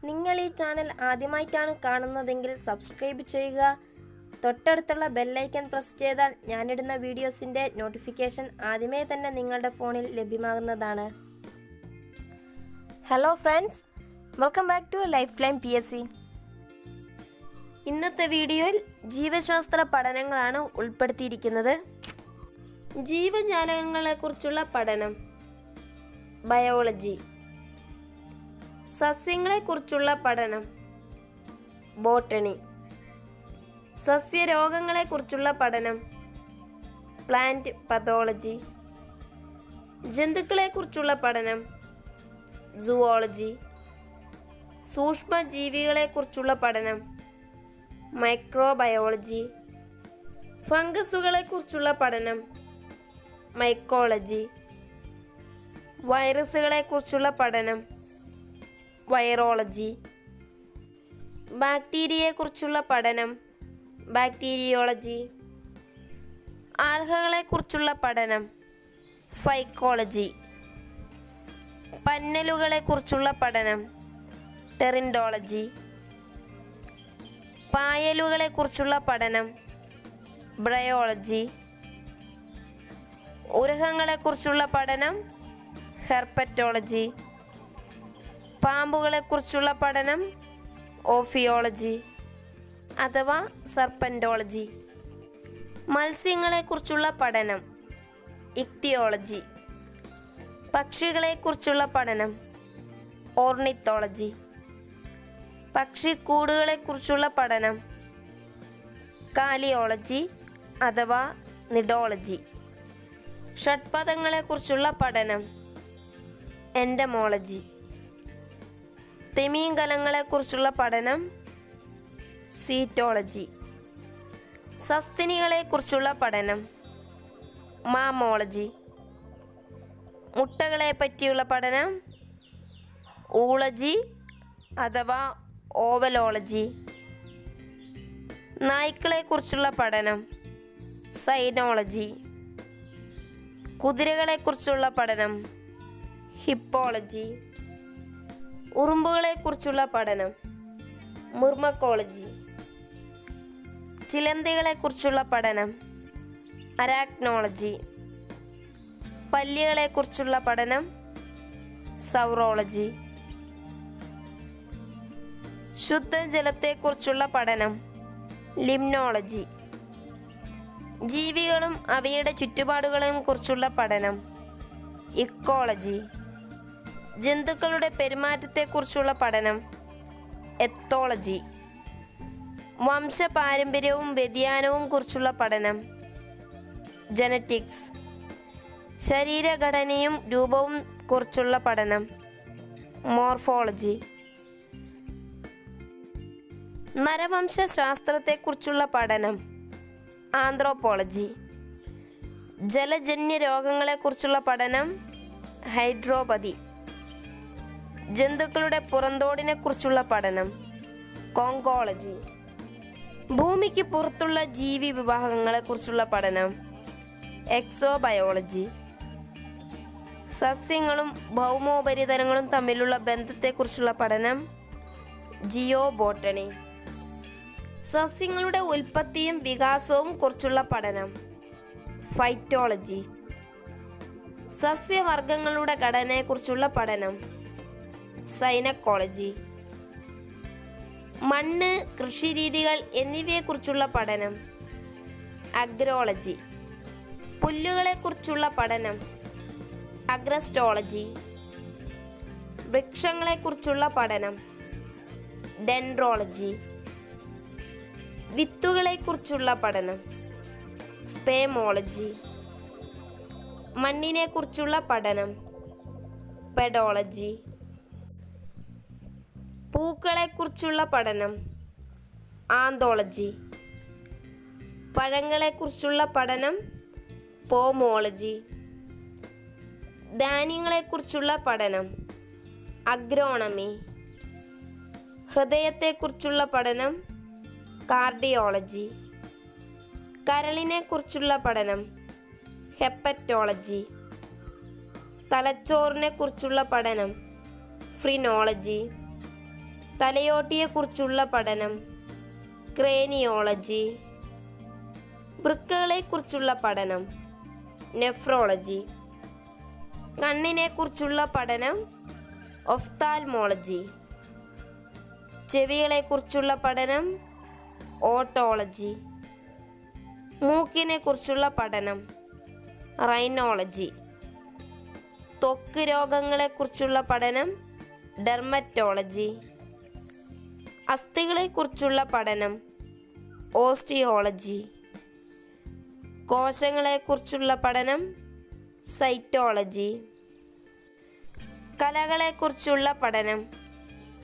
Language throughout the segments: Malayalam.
നിങ്ങൾ ഈ ചാനൽ ആദ്യമായിട്ടാണ് കാണുന്നതെങ്കിൽ സബ്സ്ക്രൈബ് ചെയ്യുക. തൊട്ടടുത്തുള്ള ബെല്ലൈക്കൺ പ്രസ് ചെയ്താൽ ഞാനിടുന്ന വീഡിയോസിൻ്റെ നോട്ടിഫിക്കേഷൻ ആദ്യമേ തന്നെ നിങ്ങളുടെ ഫോണിൽ ലഭ്യമാകുന്നതാണ്. Hello friends, welcome back to life line PSC. ഇന്നത്തെ വീഡിയോയിൽ ജീവശാസ്ത്ര പഠനങ്ങളാണ് ഉൾപ്പെടുത്തിയിരിക്കുന്നത്. ജീവജാലകങ്ങളെക്കുറിച്ചുള്ള പഠനം, ബയോളജി. സസ്യങ്ങളെക്കുറിച്ചുള്ള പഠനം, ബോട്ടണി. സസ്യരോഗങ്ങളെക്കുറിച്ചുള്ള പഠനം, പ്ലാന്റ് പതോളജി. ജന്തുക്കളെക്കുറിച്ചുള്ള പഠനം, സുവോളജി. സൂക്ഷ്മജീവികളെക്കുറിച്ചുള്ള പഠനം, മൈക്രോബയോളജി. ഫംഗസുകളെക്കുറിച്ചുള്ള പഠനം, മൈക്കോളജി. വൈറസുകളെക്കുറിച്ചുള്ള പഠനം, വൈറോളജി. ബാക്ടീരിയയെക്കുറിച്ചുള്ള പഠനം, ബാക്ടീരിയോളജി. ആൽഗകളെക്കുറിച്ചുള്ള പഠനം, ഫൈക്കോളജി. പന്നലുകളെക്കുറിച്ചുള്ള പഠനം, ടെറിൻഡോളജി. പായലുകളെക്കുറിച്ചുള്ള പഠനം, ബ്രയോളജി. ഉരഗങ്ങളെക്കുറിച്ചുള്ള പഠനം, ഹെർപ്പറ്റോളജി. പാമ്പുകളെക്കുറിച്ചുള്ള പഠനം, ഓഫിയോളജി അഥവാ സർപ്പൻറ്റോളജി. മത്സ്യങ്ങളെക്കുറിച്ചുള്ള പഠനം, ഇക്തിയോളജി. പക്ഷികളെക്കുറിച്ചുള്ള പഠനം, ഓർണിത്തോളജി. പക്ഷിക്കൂടുകളെക്കുറിച്ചുള്ള പഠനം, കാലിയോളജി അഥവാ നിഡോളജി. ഷഡ്പദങ്ങളെക്കുറിച്ചുള്ള പഠനം, എൻഡമോളജി. തിമിംഗലങ്ങളെക്കുറിച്ചുള്ള പഠനം, സീറ്റോളജി. സസ്തിനികളെക്കുറിച്ചുള്ള പഠനം, മാമോളജി. മുട്ടകളെ പറ്റിയുള്ള പഠനം, ഊളജി അഥവാ ഓവലോളജി. നായ്ക്കളെക്കുറിച്ചുള്ള പഠനം, സൈനോളജി. കുതിരകളെക്കുറിച്ചുള്ള പഠനം, ഹിപ്പോളജി. ഉറുമ്പുകളെക്കുറിച്ചുള്ള പഠനം, മുർമക്കോളജി. ചിലന്തികളെക്കുറിച്ചുള്ള പഠനം, അരാക്നോളജി. പല്ലികളെക്കുറിച്ചുള്ള പഠനം, സൗറോളജി. ശുദ്ധജലത്തെക്കുറിച്ചുള്ള പഠനം, ലിംനോളജി. ജീവികളും അവയുടെ ചുറ്റുപാടുകളെയും കുറിച്ചുള്ള പഠനം, ഇക്കോളജി. ജന്തുക്കളുടെ പെരുമാറ്റത്തെക്കുറിച്ചുള്ള പഠനം, എത്തോളജി. വംശപാരമ്പര്യവും വ്യതിയാനവും കുറിച്ചുള്ള പഠനം, ജനറ്റിക്സ്. ശരീരഘടനയും രൂപവും കുറിച്ചുള്ള പഠനം, മോർഫോളജി. നരവംശാസ്ത്രത്തെക്കുറിച്ചുള്ള പഠനം, ആന്ത്രോപോളജി. ജലജന്യ രോഗങ്ങളെക്കുറിച്ചുള്ള പഠനം, ഹൈഡ്രോപതി. ജന്തുക്കളുടെ പുറന്തോടിനെക്കുറിച്ചുള്ള പഠനം, കോങ്കോളജി. ഭൂമിക്ക് പുറത്തുള്ള ജീവി വിഭാഗങ്ങളെക്കുറിച്ചുള്ള പഠനം, എക്സോബയോളജി. സസ്യങ്ങളും ഭൗമോപരിതലങ്ങളും തമ്മിലുള്ള ബന്ധത്തെക്കുറിച്ചുള്ള പഠനം, ജിയോബോട്ടണി. സസ്യങ്ങളുടെ ഉൽപ്പത്തിയും വികാസവും കുറിച്ചുള്ള പഠനം, ഫൈറ്റോളജി. സസ്യവർഗങ്ങളുടെ ഘടനയെക്കുറിച്ചുള്ള പഠനം, സൈനക്കോളജി. മണ്ണ്, കൃഷിരീതികൾ എന്നിവയെക്കുറിച്ചുള്ള പഠനം, അഗ്രോളജി. പുല്ലുകളെക്കുറിച്ചുള്ള പഠനം, അഗ്രസ്റ്റോളജി. വൃക്ഷങ്ങളെക്കുറിച്ചുള്ള പഠനം, ഡെൻഡ്രോളജി. വിത്തുകളെക്കുറിച്ചുള്ള പഠനം, സ്പേമോളജി. മണ്ണിനെക്കുറിച്ചുള്ള പഠനം, പെഡോളജി. പൂക്കളെക്കുറിച്ചുള്ള പഠനം, ആന്തോളജി. പഴങ്ങളെക്കുറിച്ചുള്ള പഠനം, പോമോളജി. ധാന്യങ്ങളെക്കുറിച്ചുള്ള പഠനം, അഗ്രോണമി. ഹൃദയത്തെക്കുറിച്ചുള്ള പഠനം, കാർഡിയോളജി. കരളിനെക്കുറിച്ചുള്ള പഠനം, ഹെപ്പറ്റോളജി. തലച്ചോറിനെക്കുറിച്ചുള്ള പഠനം, ഫ്രിനോളജി. തലയോട്ടിയെക്കുറിച്ചുള്ള പഠനം ക്രേനിയോളജി. വൃക്കകളെക്കുറിച്ചുള്ള പഠനം നെഫ്രോളജി. കണ്ണിനെക്കുറിച്ചുള്ള പഠനം ഒഫ്താൽമോളജി. ചെവികളെക്കുറിച്ചുള്ള പഠനം ഓട്ടോളജി. മൂക്കിനെക്കുറിച്ചുള്ള പഠനം റൈനോളജി. ത്വക്ക് രോഗങ്ങളെക്കുറിച്ചുള്ള പഠനം ഡെർമറ്റോളജി. അസ്ഥികളെക്കുറിച്ചുള്ള പഠനം ഓസ്റ്റിയോളജി. കോശങ്ങളെക്കുറിച്ചുള്ള പഠനം സൈറ്റോളജി. കലകളെക്കുറിച്ചുള്ള പഠനം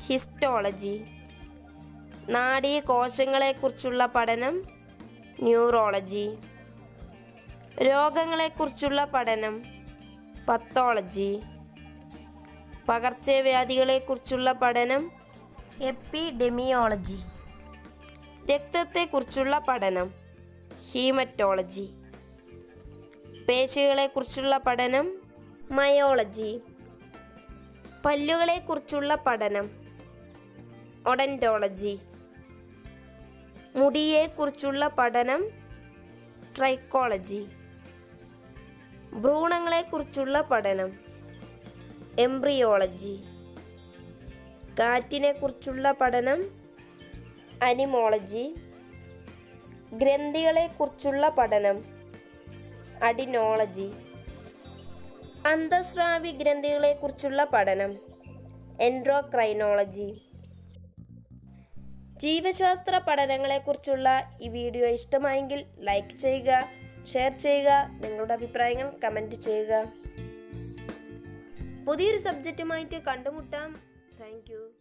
ഹിസ്റ്റോളജി. നാഡീകോശങ്ങളെക്കുറിച്ചുള്ള പഠനം ന്യൂറോളജി. രോഗങ്ങളെക്കുറിച്ചുള്ള പഠനം പത്തോളജി. പകർച്ചവ്യാധികളെക്കുറിച്ചുള്ള പഠനം എപ്പിഡെമിയോളജി. രക്തത്തെക്കുറിച്ചുള്ള പഠനം ഹീമറ്റോളജി. പേശികളെക്കുറിച്ചുള്ള പഠനം മയോളജി. പല്ലുകളെക്കുറിച്ചുള്ള പഠനം ഒഡന്റോളജി. മുടിയെക്കുറിച്ചുള്ള പഠനം ട്രൈക്കോളജി. ഭ്രൂണങ്ങളെക്കുറിച്ചുള്ള പഠനം എംബ്രിയോളജി. കാറ്റിനെക്കുറിച്ചുള്ള പഠനം അനിമോളജി. ഗ്രന്ഥികളെക്കുറിച്ചുള്ള പഠനം അഡിനോളജി. അന്തസ്രാവി ഗ്രന്ഥികളെക്കുറിച്ചുള്ള പഠനം എൻഡോക്രൈനോളജി. ജീവശാസ്ത്ര പഠനങ്ങളെക്കുറിച്ചുള്ള ഈ വീഡിയോ ഇഷ്ടമായെങ്കിൽ ലൈക്ക് ചെയ്യുക, ഷെയർ ചെയ്യുക, നിങ്ങളുടെ അഭിപ്രായങ്ങൾ കമൻറ്റ് ചെയ്യുക. പുതിയൊരു സബ്ജക്റ്റുമായിട്ട് കണ്ടുമുട്ടാം. Thank you.